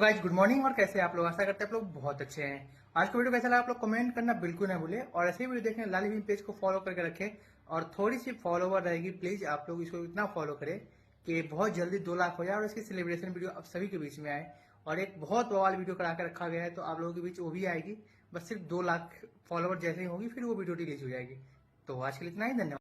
Guys good morning. और कैसे हैं आप लोग? आशा करते हैं आप लोग बहुत अच्छे हैं। आज का वीडियो कैसा लगा आप लोग कमेंट करना बिल्कुल ना भूले, और ऐसे ही वीडियो देखने लाली भी पेज को फॉलो करके रखें। और थोड़ी सी फॉलोवर रहेगी, प्लीज आप लोग इसको इतना फॉलो करें कि बहुत जल्दी 2 लाख हो जाए और इसकी सेलिब्रेशन वीडियो आप सभी के बीच में आए। और एक बहुत बवाल वीडियो करा के रखा गया है, तो आप लोगों के बीच वो भी आएगी। बस सिर्फ 2 लाख फॉलोवर जैसे ही होगी फिर वो वीडियो रिलीज हो जाएगी। तो आज के लिए इतना ही, धन्यवाद।